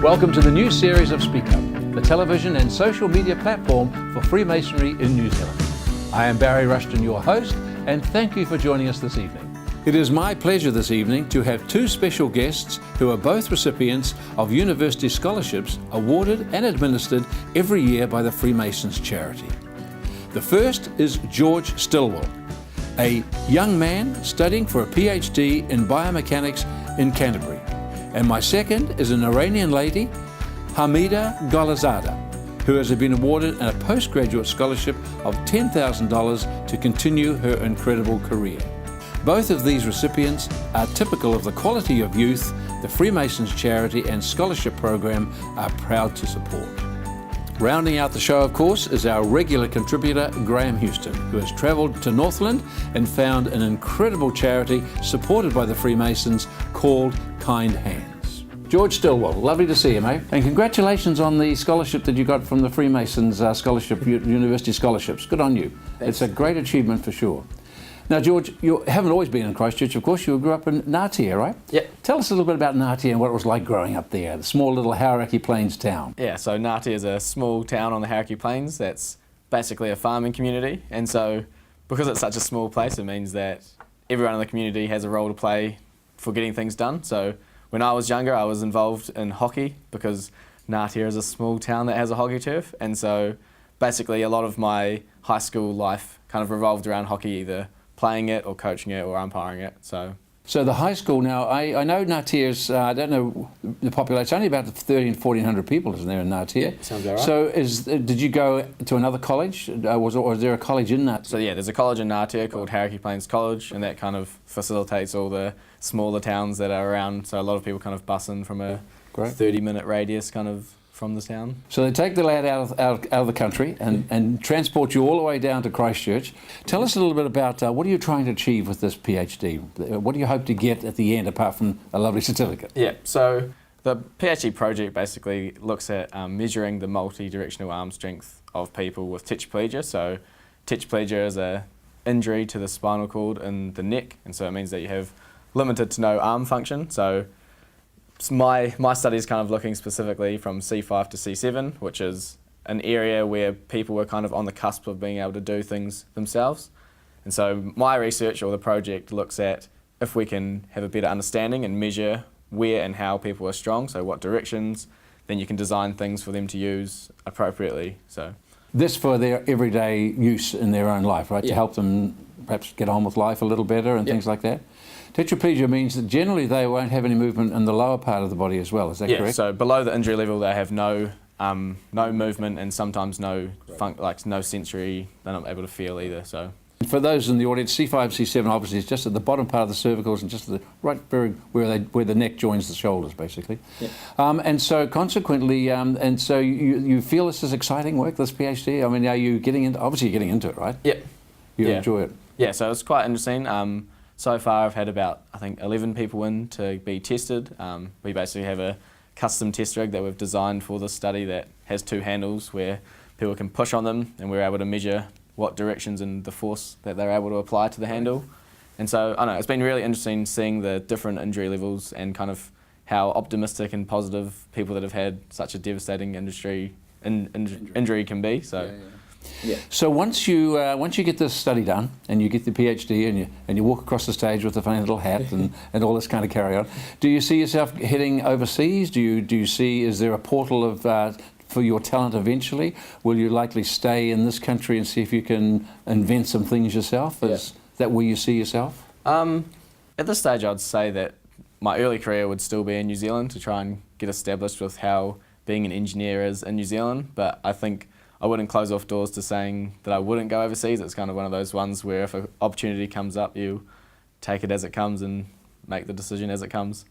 Welcome to the new series of Speak Up, the television and social media platform for Freemasonry in New Zealand. I am Barry Rushton, your host, and thank you for joining us this evening. It is my pleasure this evening to have two special guests who are both recipients of university scholarships awarded and administered every year by the Freemasons charity. The first is George Stillwell, a young man studying for a PhD in biomechanics in Canterbury. And my second is an Iranian lady, Hamidah Asadi, who has been awarded a postgraduate scholarship of $10,000 to continue her incredible career. Both of these recipients are typical of the quality of youth the Freemasons charity and scholarship program are proud to support. Rounding out the show, of course, is our regular contributor, Graham Houston, who has travelled to Northland and found an incredible charity supported by the Freemasons called Kind Hands. George Stillwell, lovely to see you, mate. And congratulations on the scholarship that you got from the Freemasons University Scholarships. Good on you. Thanks. It's a great achievement for sure. Now, George, you haven't always been in Christchurch, of course. You grew up in Ngatea, right? Yeah. Tell us a little bit about Ngatea and what it was like growing up there, the small little Hauraki Plains town. Yeah, so Ngatea is a small town on the Hauraki Plains that's basically a farming community. And so because it's such a small place, it means that everyone in the community has a role to play for getting things done. So when I was younger, I was involved in hockey because Ngatea is a small town that has a hockey turf. And so basically a lot of my high school life kind of revolved around hockey, either playing it or coaching it or umpiring it. So the high school now, I know Ngatea's, I don't know the population, it's only about 1,400 people, isn't there, in Ngatea? Yeah, sounds about right. So did you go to another college? Was there a college in Ngatea? So yeah, there's a college in Ngatea called Hauraki Plains College, and that kind of facilitates all the smaller towns that are around. So a lot of people kind of bus in from a 30-minute radius kind of from the town. So they take the lad out of the country and transport you all the way down to Christchurch. Tell us a little bit about what are you trying to achieve with this PhD? What do you hope to get at the end apart from a lovely certificate? Yeah, so the PhD project basically looks at measuring the multi-directional arm strength of people with tetraplegia. So tetraplegia is an injury to the spinal cord in the neck, and so it means that you have limited to no arm function. So my study is kind of looking specifically from C5 to C7, which is an area where people were kind of on the cusp of being able to do things themselves. And so my research or the project looks at if we can have a better understanding and measure where and how people are strong, so what directions, then you can design things for them to use appropriately. So this for their everyday use in their own life, right? Yeah. To help them perhaps get on with life a little better and things like that. Tetraplegia means that generally they won't have any movement in the lower part of the body as well, is that correct? Yeah, so below the injury level they have no movement and sometimes no sensory, they're not able to feel either. So for those in the audience, C5, C7 obviously is just at the bottom part of the cervicals and just right where the neck joins the shoulders, basically. Yeah. And so consequently, you feel this is exciting work, this PhD? I mean, are you getting into? Obviously, you're getting into it, right? Yeah. You enjoy it. Yeah. So it's quite interesting. So far, I've had about 11 people in to be tested. We basically have a custom test rig that we've designed for this study that has two handles where people can push on them, and we're able to measure what directions and the force that they're able to apply to the handle. And so, I don't know, it's been really interesting seeing the different injury levels and kind of how optimistic and positive people that have had such a devastating injury can be. So. Yeah. So once you get this study done and you get the PhD and you walk across the stage with a funny little hat and all this kind of carry on, do you see yourself heading overseas? Do you see, is there a portal for your talent eventually? Will you likely stay in this country and see if you can invent some things yourself? Is that where you see yourself? At this stage I'd say that my early career would still be in New Zealand to try and get established with how being an engineer is in New Zealand, but I think I wouldn't close off doors to saying that I wouldn't go overseas. It's kind of one of those ones where if an opportunity comes up, you take it as it comes and make the decision as it comes.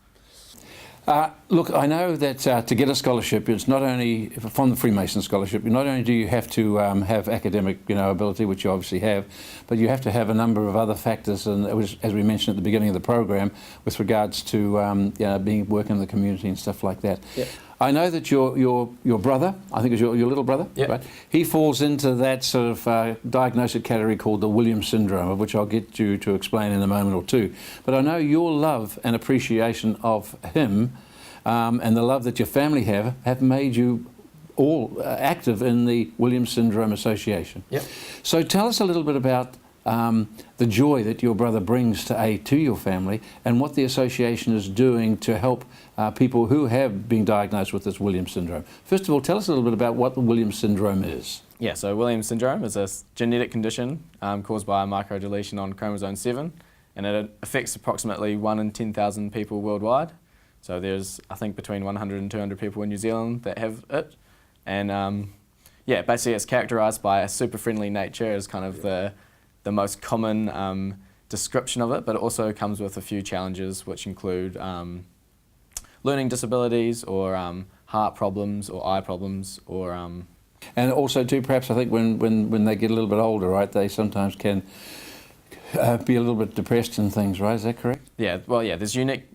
Look, I know that to get a scholarship, it's not only from the Freemason Scholarship. Not only do you have to have academic, ability, which you obviously have, but you have to have a number of other factors, and it was, as we mentioned at the beginning of the program, with regards to working in the community and stuff like that. Yep. I know that your brother, I think it's your little brother, yep. Right? He falls into that sort of diagnosis category called the Williams syndrome, of which I'll get you to explain in a moment or two. But I know your love and appreciation of him and the love that your family have made you all active in the Williams Syndrome Association. Yep. So tell us a little bit about the joy that your brother brings to your family, and what the association is doing to help people who have been diagnosed with this Williams syndrome. First of all, tell us a little bit about what the Williams syndrome is. Yeah, so Williams syndrome is a genetic condition caused by a microdeletion on chromosome 7, and it affects approximately 1 in 10,000 people worldwide. So there's, I think, between 100 and 200 people in New Zealand that have it. And yeah, basically it's characterised by a super friendly nature as kind of the most common description of it, but it also comes with a few challenges, which include learning disabilities, or heart problems, or eye problems, or and also too, perhaps I think when they get a little bit older, right, they sometimes can be a little bit depressed and things, right? Is that correct? Yeah, well, yeah, there's unique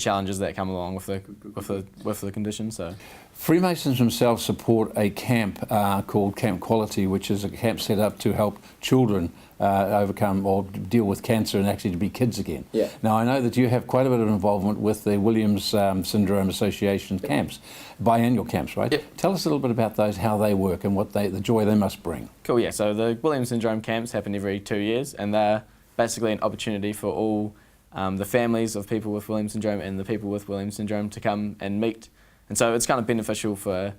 challenges that come along with the condition. So Freemasons themselves support a camp called Camp Quality, which is a camp set up to help children overcome or deal with cancer and actually to be kids again. Yeah. Now, I know that you have quite a bit of involvement with the Williams Syndrome Association camps, biannual camps, right? Yep. Tell us a little bit about those, how they work and what the joy they must bring. cool, yeah. So the Williams syndrome camps happen every 2 years, and they're basically an opportunity for all the families of people with Williams syndrome and the people with Williams syndrome to come and meet. And so it's kind of beneficial for,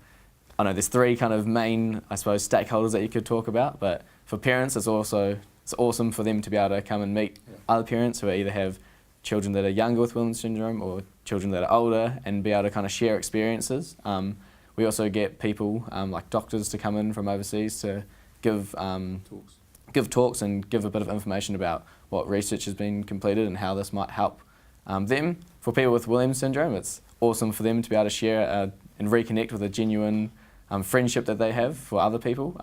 I know there's 3 kind of main, I suppose, stakeholders that you could talk about, but for parents it's awesome for them to be able to come and meet other parents who either have children that are younger with Williams syndrome or children that are older, and be able to kind of share experiences. We also get people like doctors to come in from overseas to give talks and give a bit of information about what research has been completed and how this might help them. For people with Williams syndrome, it's awesome for them to be able to share and reconnect with a genuine friendship that they have for other people,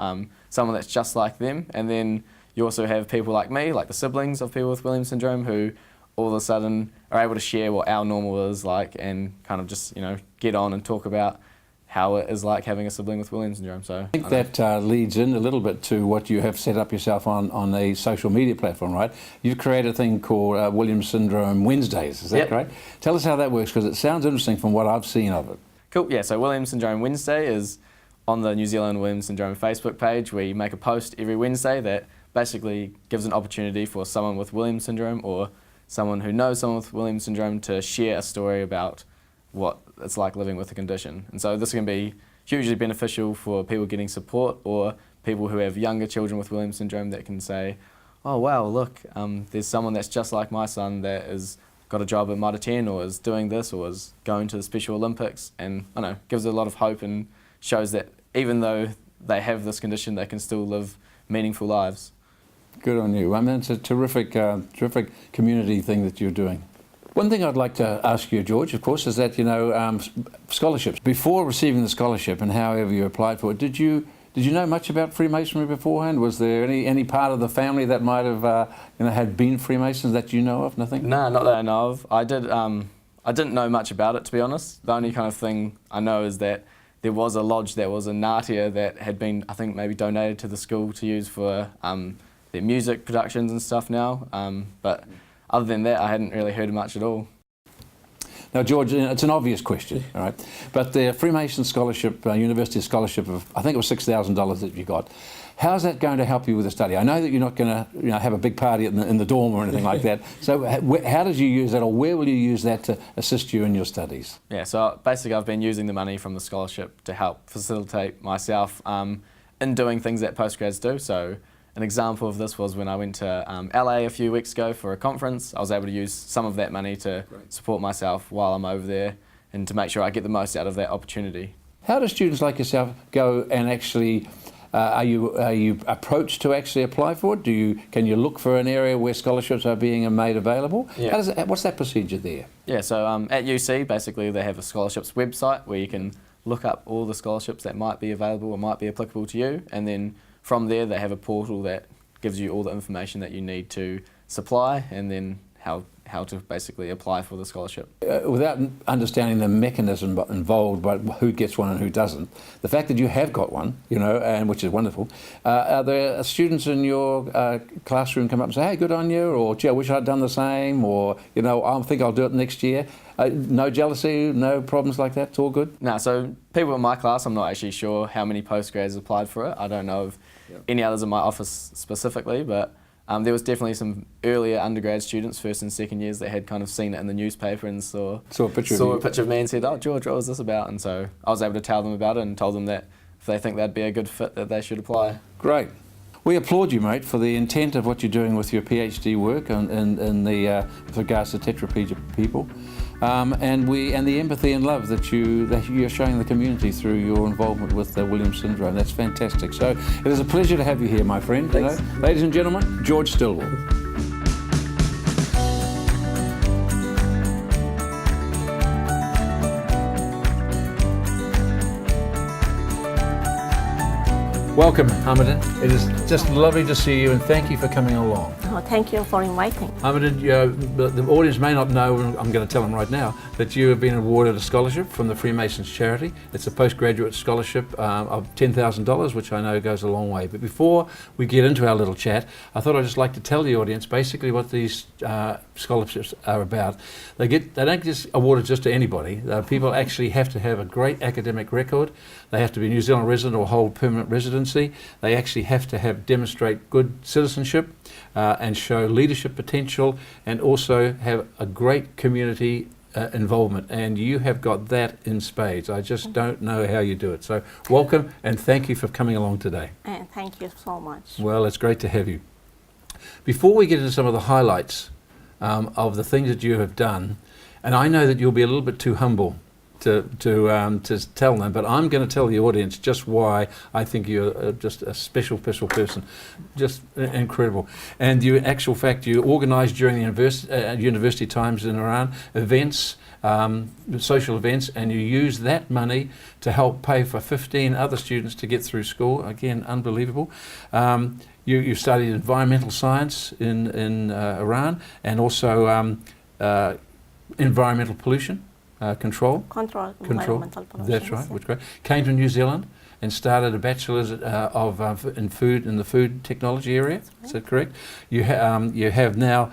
someone that's just like them. And then you also have people like me, like the siblings of people with Williams syndrome, who all of a sudden are able to share what our normal is like, and kind of just, you know, get on and talk about how it is like having a sibling with Williams syndrome. So I think that leads in a little bit to what you have set up yourself on a social media platform, right? You've created a thing called Williams Syndrome Wednesdays, is that correct? Tell us how that works, because it sounds interesting from what I've seen of it. Cool, yeah, so Williams Syndrome Wednesday is on the New Zealand Williams Syndrome Facebook page. We make a post every Wednesday that basically gives an opportunity for someone with Williams Syndrome or someone who knows someone with Williams Syndrome to share a story about what it's like living with the condition. And so this can be hugely beneficial for people getting support, or people who have younger children with Williams Syndrome that can say, oh wow, look, there's someone that's just like my son that has got a job at Mitre 10, or is doing this, or is going to the Special Olympics, and I don't know, gives a lot of hope and shows that even though they have this condition, they can still live meaningful lives. Good on you. I mean, it's a terrific community thing that you're doing. One thing I'd like to ask you, George, of course, is that, you know, scholarships. Before receiving the scholarship and however you applied for it, did you know much about Freemasonry beforehand? Was there any part of the family that might have had been Freemasons that you know of? Nothing? No, not that I know of. I didn't know much about it, to be honest. The only kind of thing I know is that there was a lodge that was in Ngatea that had been, I think, maybe donated to the school to use for their music productions and stuff now. But other than that, I hadn't really heard much at all. Now, George, it's an obvious question, all right? But the Freemason scholarship, university scholarship of, I think it was $6,000 that you got. How's that going to help you with the study? I know that you're not going to have a big party in the dorm or anything like that. So how did you use that, or where will you use that to assist you in your studies? Yeah, so basically I've been using the money from the scholarship to help facilitate myself in doing things that postgrads do. So an example of this was when I went to LA a few weeks ago for a conference. I was able to use some of that money to support myself while I'm over there, and to make sure I get the most out of that opportunity. How do students like yourself go and actually, are you approached to actually apply for it? Can you look for an area where scholarships are being made available? Yeah. What's that procedure there? Yeah, so at UC, basically they have a scholarships website where you can look up all the scholarships that might be available or might be applicable to you, and then from there they have a portal that gives you all the information that you need to supply, and then how to basically apply for the scholarship. Without understanding the mechanism involved, but who gets one and who doesn't, the fact that you have got one, and which is wonderful, are there students in your classroom come up and say, hey, good on you, or gee, I wish I'd done the same, or, I think I'll do it next year? No jealousy, no problems like that? It's all good? No, so people in my class, I'm not actually sure how many postgrads applied for it. I don't know of any others in my office specifically, but there was definitely some earlier undergrad students, first and second years, that had kind of seen it in the newspaper and saw a picture of me and said, oh, George, what was this about? And so I was able to tell them about it and told them that if they think that'd be a good fit, that they should apply. Great. We applaud you, mate, for the intent of what you're doing with your PhD work in with regards to tetraplegic people, and the empathy and love that you're showing the community through your involvement with the Williams syndrome. That's fantastic. So it is a pleasure to have you here, my friend. Ladies and gentlemen, George Stillwell. Welcome, Hamidah. It is just lovely to see you, and thank you for coming along. Oh, thank you for inviting. Hamidah, the audience may not know, and I'm going to tell them right now, that you have been awarded a scholarship from the Freemasons charity. It's a postgraduate scholarship of $10,000, which I know goes a long way. But before we get into our little chat, I thought I'd just like to tell the audience basically what these scholarships are about. They don't just awarded just to anybody. People actually have to have a great academic record. They have to be New Zealand resident or hold permanent residency. They actually have to demonstrate good citizenship and show leadership potential, and also have a great community involvement. And you have got that in spades. I just don't know how you do it. So welcome, and thank you for coming along today. And thank you so much. Well, it's great to have you. Before we get into some of the highlights of the things that you have done, and I know that you'll be a little bit too humble to tell them, but I'm going to tell the audience just why I think you're just a special person, just incredible. And you, in actual fact, you organised during the university times in Iran events, social events, and you used that money to help pay for 15 other students to get through school. Again, unbelievable. You studied environmental science in Iran, and also environmental pollution. Control environmental pollution. That's right. Which great. Came to New Zealand and started a bachelor's in the food technology area. Right. Is that correct? You have now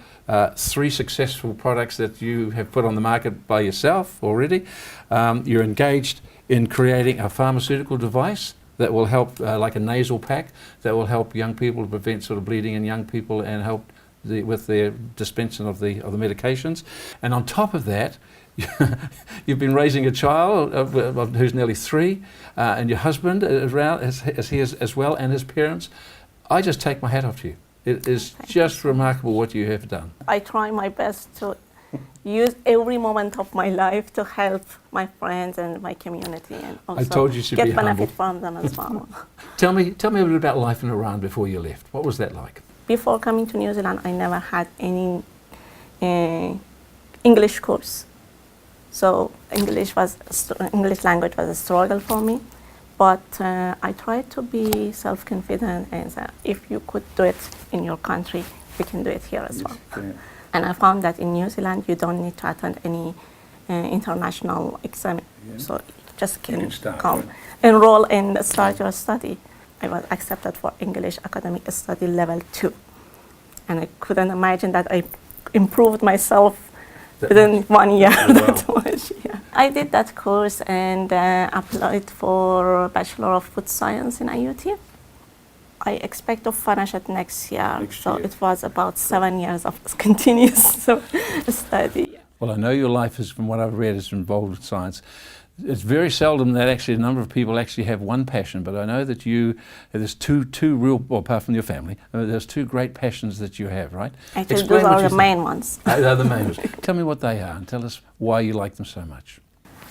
3 successful products that you have put on the market by yourself already. You're engaged in creating a pharmaceutical device that will help, like a nasal pack, that will help young people to prevent sort of bleeding in young people and help with their dispensing of the medications. And on top of that, you've been raising a child who's nearly 3, and your husband around as he is as well, and his parents. I just take my hat off to you. It is just remarkable what you have done. I try my best to use every moment of my life to help my friends and my community, and also I told you get benefit from them as well. Tell me a little bit about life in Iran before you left. What was that like? Before coming to New Zealand, I never had any English course. So English language was a struggle for me, but I tried to be self-confident and say, if you could do it in your country, we can do it here as well. Yeah. And I found that in New Zealand, you don't need to attend any international exam, so you just can come, enroll and start your study. I was accepted for English Academic Study Level 2, and I couldn't imagine that I improved myself within 1 year. That much, yeah. I did that course and applied for Bachelor of Food Science in IUT. I expect to finish it next year. So it was about 7 years of continuous study. Well, I know your life is, from what I've read, is involved with science. It's very seldom that actually a number of people actually have one passion, but I know that there's two real, well, apart from your family, there's 2 great passions that you have, right? Actually, those are the main ones. They're the main ones. Tell me what they are and tell us why you like them so much.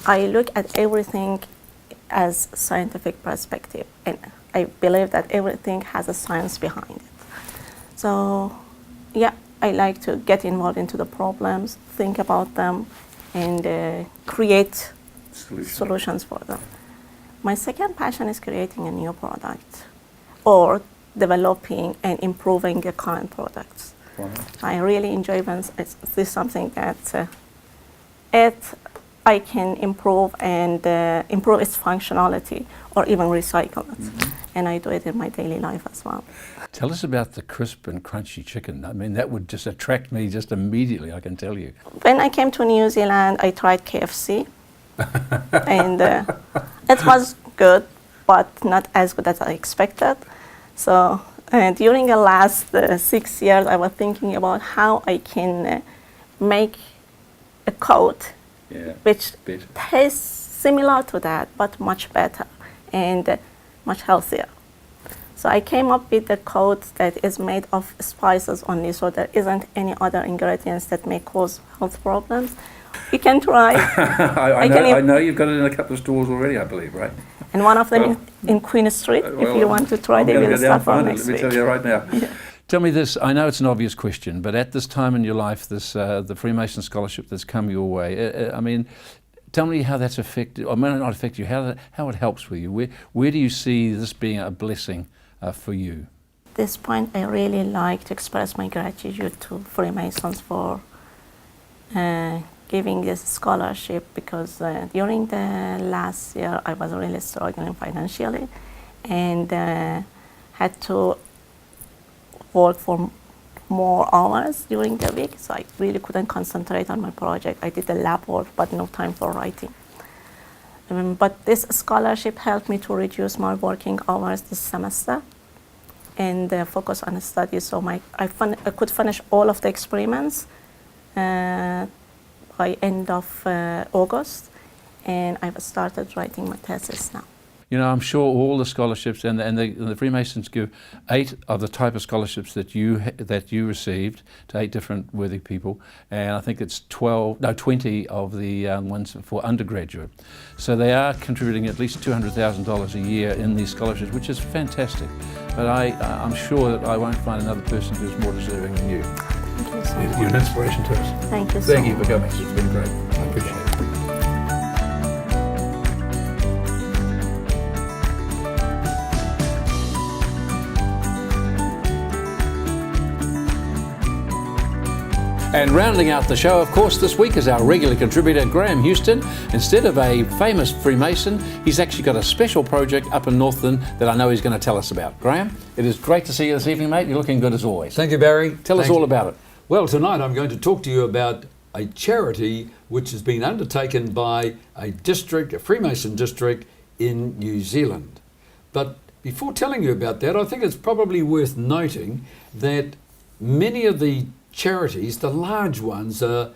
I look at everything as scientific perspective, and I believe that everything has a science behind it. So, yeah, I like to get involved into the problems, think about them, and create solutions for them. My second passion is creating a new product or developing and improving the current products. Wow. I really enjoy when this is something that I can improve and improve its functionality or even recycle it. And I do it in my daily life as well. Tell us about the crisp and crunchy chicken. I mean, that would just attract me just immediately, I can tell you. When I came to New Zealand, I tried KFC. And it was good, but not as good as I expected. So during the last 6 years, I was thinking about how I can make a coat which tastes similar to that, but much better and much healthier. So I came up with a coat that is made of spices only, so there isn't any other ingredients that may cause health problems. You can try. I know you've got it in a couple of stores already, I believe, right? And one of them in Queen Street. If you want to try, they will start from next week. Let me tell you right now. Yeah. Tell me this, I know it's an obvious question, but at this time in your life, this the Freemason Scholarship that's come your way, I mean, tell me how that's affected, or may not affect you, how it helps with you. Where do you see this being a blessing for you? At this point, I really like to express my gratitude to Freemasons for giving this scholarship, because during the last year I was really struggling financially and had to work for more hours during the week, so I really couldn't concentrate on my project. I did the lab work but no time for writing. But this scholarship helped me to reduce my working hours this semester and focus on studies, so I could finish all of the experiments by end of August, and I've started writing my thesis now. You know, I'm sure all the scholarships and the Freemasons give 8 of the type of scholarships that you received to 8 different worthy people, and I think it's 20 of the ones for undergraduate. So they are contributing at least $200,000 a year in these scholarships, which is fantastic. But I'm sure that I won't find another person who's more deserving than you. Thank you so much. You're an inspiration to us. Thank you so much. Thank you for coming. It's been great. I appreciate it. And rounding out the show, of course, this week is our regular contributor, Graham Houston. Instead of a famous Freemason, he's actually got a special project up in Northland that I know he's going to tell us about. Graham, it is great to see you this evening, mate. You're looking good as always. Thank you, Barry. Tell us all about it. Well, tonight I'm going to talk to you about a charity which has been undertaken by a Freemason district in New Zealand. But before telling you about that, I think it's probably worth noting that many of the charities, the large ones, are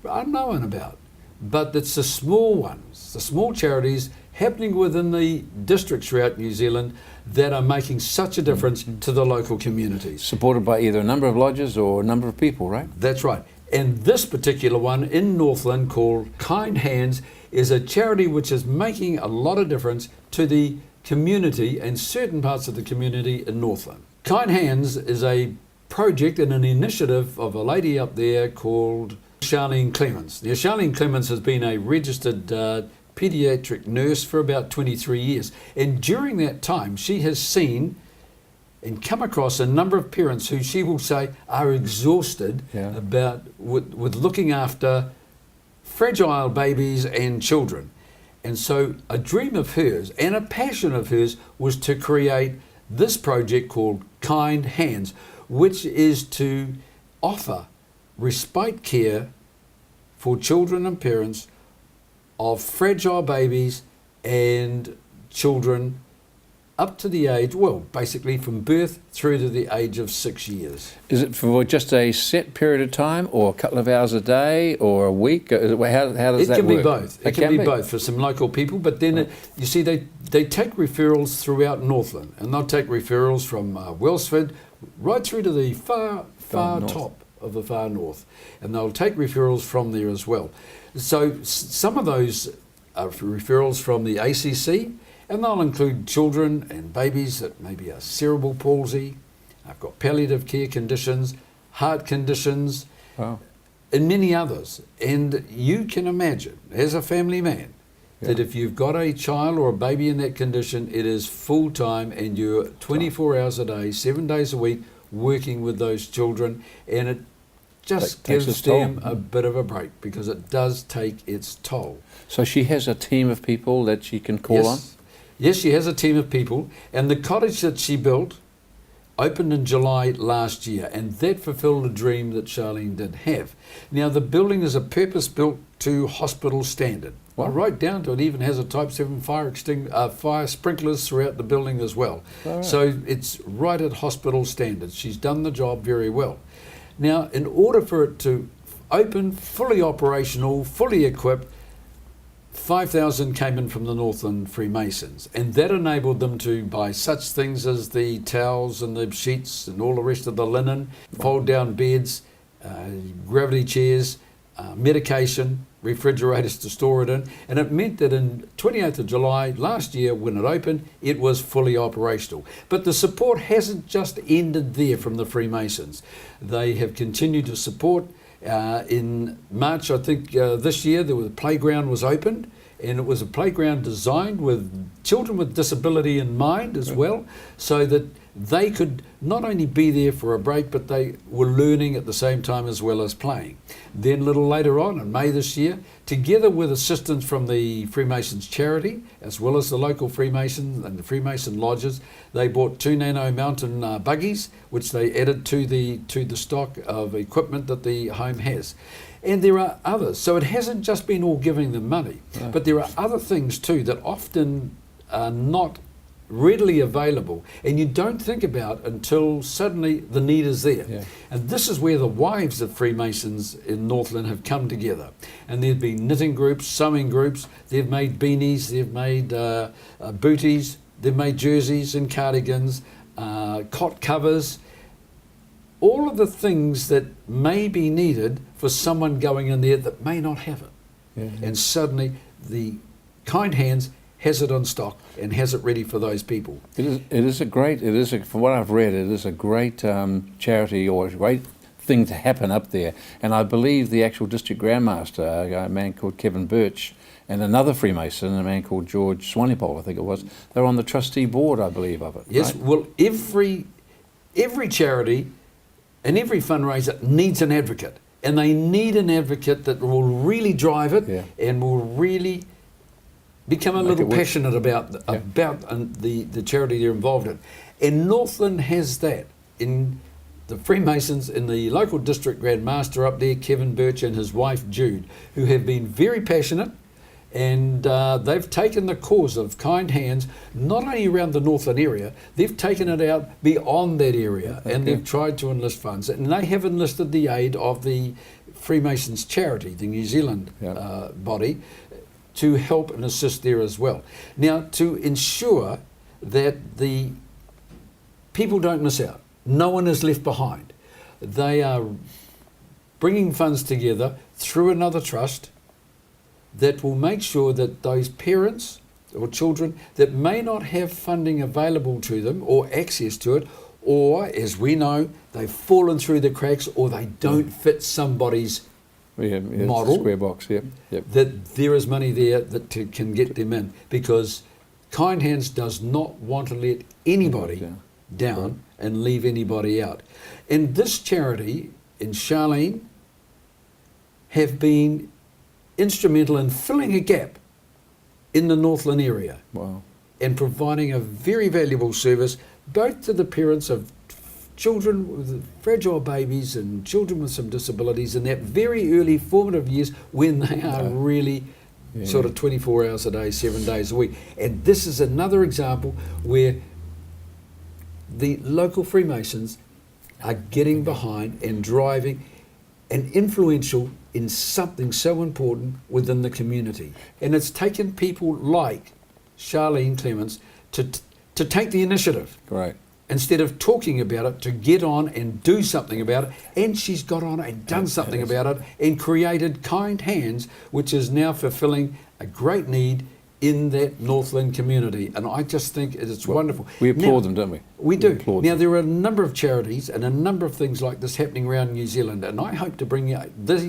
known about, but it's the small ones, the small charities happening within the districts throughout New Zealand that are making such a difference to the local communities. Supported by either a number of lodges or a number of people, right? That's right. And this particular one in Northland, called Kind Hands, is a charity which is making a lot of difference to the community and certain parts of the community in Northland. Kind Hands is a project and an initiative of a lady up there called Charlene Clements. Now, Charlene Clements has been a registered pediatric nurse for about 23 years. And during that time, she has seen and come across a number of parents who she will say are exhausted about with looking after fragile babies and children. And so a dream of hers and a passion of hers was to create this project called Kind Hands, which is to offer respite care for children and parents of fragile babies and children up to the age, well, basically from birth through to the age of 6 years. Is it for just a set period of time, or a couple of hours a day, or a week? How does that work? It can be both. It can be both for some local people, but then you see they take referrals throughout Northland, and they'll take referrals from Wellsford right through to the far top of the far north, and they'll take referrals from there as well. So some of those are referrals from the ACC, and they'll include children and babies that maybe are cerebral palsy, I've got palliative care conditions, heart conditions, and many others. And you can imagine, as a family man, that if you've got a child or a baby in that condition, it is full time, and you're 24 hours a day, 7 days a week, working with those children, and it just Takes gives its toll. them a bit of a break, because it does take its toll. So she has a team of people that she can call on? Yes, she has a team of people, and the cottage that she built opened in July last year, and that fulfilled a dream that Charlene did have. Now, the building is a purpose-built to hospital standard. Wow. Right down to it even has a Type 7 fire sprinklers throughout the building as well. All right. So it's right at hospital standards. She's done the job very well. Now, in order for it to open, fully operational, fully equipped, 5,000 came in from the Northland Freemasons, and that enabled them to buy such things as the towels and the sheets and all the rest of the linen, fold down beds, gravity chairs, medication, refrigerators to store it in, and it meant that in 28th of July last year, when it opened, it was fully operational. But the support hasn't just ended there from the Freemasons. They have continued to support. In March, I think this year, the playground was opened, and it was a playground designed with children with disability in mind as well, so that they could not only be there for a break, but they were learning at the same time as well as playing. Then a little later on, in May this year, together with assistance from the Freemasons charity, as well as the local Freemasons and the Freemason lodges, they bought 2 Nano Mountain buggies, which they added to the stock of equipment that the home has. And there are others. So it hasn't just been all giving them money, but there are other things too that often are not readily available, and you don't think about until suddenly the need is there. Yeah. And this is where the wives of Freemasons in Northland have come together. And there've been knitting groups, sewing groups, they've made beanies, they've made booties, they've made jerseys and cardigans, cot covers, all of the things that may be needed for someone going in there that may not have it. Yeah. And suddenly the Kind Hands has it on stock and has it ready for those people. From what I've read, it is a great charity, or a great thing to happen up there. And I believe the actual district grandmaster, a man called Kevin Birch, and another Freemason, a man called George Swanepoel, I think it was, they're on the trustee board, I believe, of it. Yes, right? well, every charity and every fundraiser needs an advocate, and they need an advocate that will really drive it and will really become a little passionate about the charity they're involved in. And Northland has that. In the Freemasons, in the local district Grand Master up there, Kevin Birch and his wife Jude, who have been very passionate, and they've taken the cause of Kind Hands not only around the Northland area, they've taken it out beyond that area, and they've tried to enlist funds, and they have enlisted the aid of the Freemasons charity, the New Zealand body, to help and assist there as well. Now, to ensure that the people don't miss out, no one is left behind, they are bringing funds together through another trust that will make sure that those parents or children that may not have funding available to them or access to it, or, as we know, they've fallen through the cracks or they don't fit somebody's model, square box, that there is money there that can get them in, because Kind Hands does not want to let anybody down and leave anybody out. And this charity and Charlene have been instrumental in filling a gap in the Northland area. Wow. And providing a very valuable service both to the parents of children with fragile babies and children with some disabilities in that very early formative years when they are really sort of 24 hours a day, 7 days a week. And this is another example where the local Freemasons are getting behind and driving and influential in something so important within the community. And it's taken people like Charlene Clements to take the initiative. Great. Instead of talking about it, to get on and do something about it. And she's got on and done something about it and created Kind Hands, which is now fulfilling a great need in that Northland community. And I just think it's wonderful. We applaud them, don't we? We do. Applaud Now, them. there are a number of charities and a number of things like this happening around New Zealand, and I hope to bring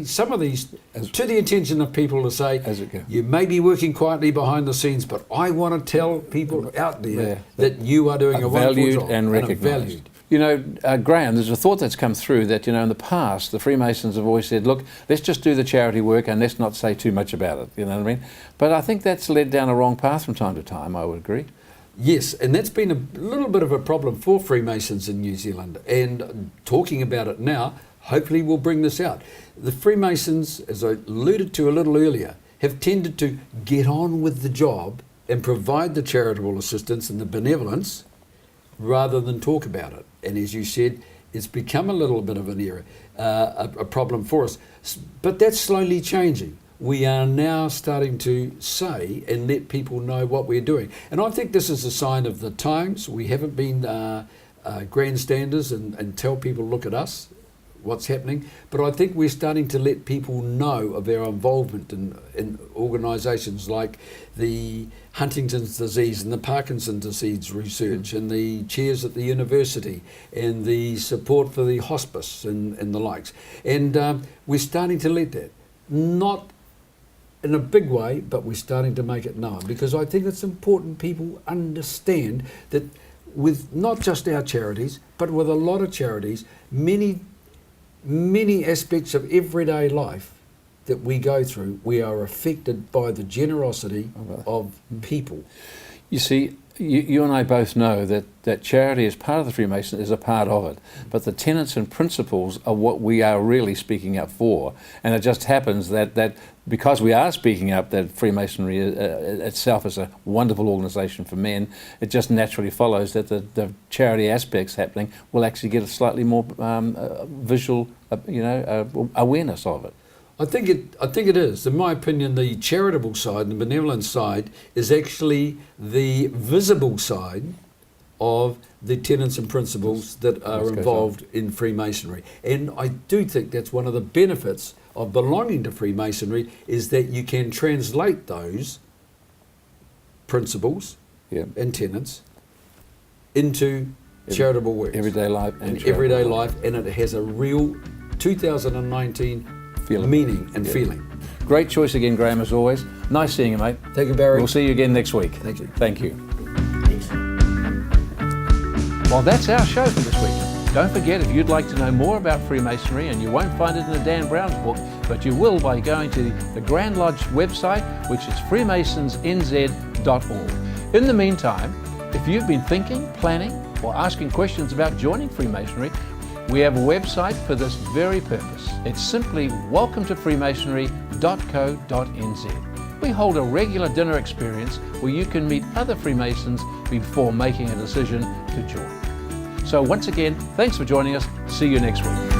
some of these to the attention of people to say, you may be working quietly behind the scenes, but I want to tell people out there that you are doing a wonderful valued job. and recognised. Valued. You know, Graham, there's a thought that's come through that, you know, in the past, the Freemasons have always said, look, let's just do the charity work and let's not say too much about it, you know what I mean? But I think that's led down a wrong path from time to time, I would agree. Yes, and that's been a little bit of a problem for Freemasons in New Zealand. And talking about it now, hopefully we'll bring this out. The Freemasons, as I alluded to a little earlier, have tended to get on with the job and provide the charitable assistance and the benevolence rather than talk about it. And as you said, it's become a little bit of an era, a problem for us. But that's slowly changing. We are now starting to say and let people know what we're doing. And I think this is a sign of the times. We haven't been grandstanders and tell people, look at us, what's happening. But I think we're starting to let people know of our involvement in organisations like the Huntington's disease and the Parkinson's disease research and the chairs at the university and the support for the hospice and the likes. And we're starting to let that, not in a big way, but we're starting to make it known, because I think it's important people understand that with not just our charities, but with a lot of charities, many aspects of everyday life that we go through, we are affected by the generosity of people. You see, you and I both know that charity is part of the Freemason, is a part of it, but the tenets and principles are what we are really speaking up for. And it just happens that because we are speaking up, that Freemasonry itself is a wonderful organisation for men, it just naturally follows that the charity aspects happening will actually get a slightly more visual, awareness of it. I think it is. In my opinion, the charitable side and the benevolent side is actually the visible side of the tenets and principles that are involved in Freemasonry. And I do think that's one of the benefits of belonging to Freemasonry, is that you can translate those principles and tenets into charitable work. Everyday life. And everyday life, and it has a real 2019 meaning and feeling. Great choice again, Graham, as always. Nice seeing you, mate. Thank you, Barry. We'll see you again next week. Thank you. Thank you. Well, that's our show for this week. Don't forget, if you'd like to know more about Freemasonry, and you won't find it in the Dan Brown's book, but you will by going to the Grand Lodge website, which is freemasonsnz.org. In the meantime, if you've been thinking, planning, or asking questions about joining Freemasonry, we have a website for this very purpose. It's simply welcometofreemasonry.co.nz. We hold a regular dinner experience where you can meet other Freemasons before making a decision to join. So once again, thanks for joining us. See you next week.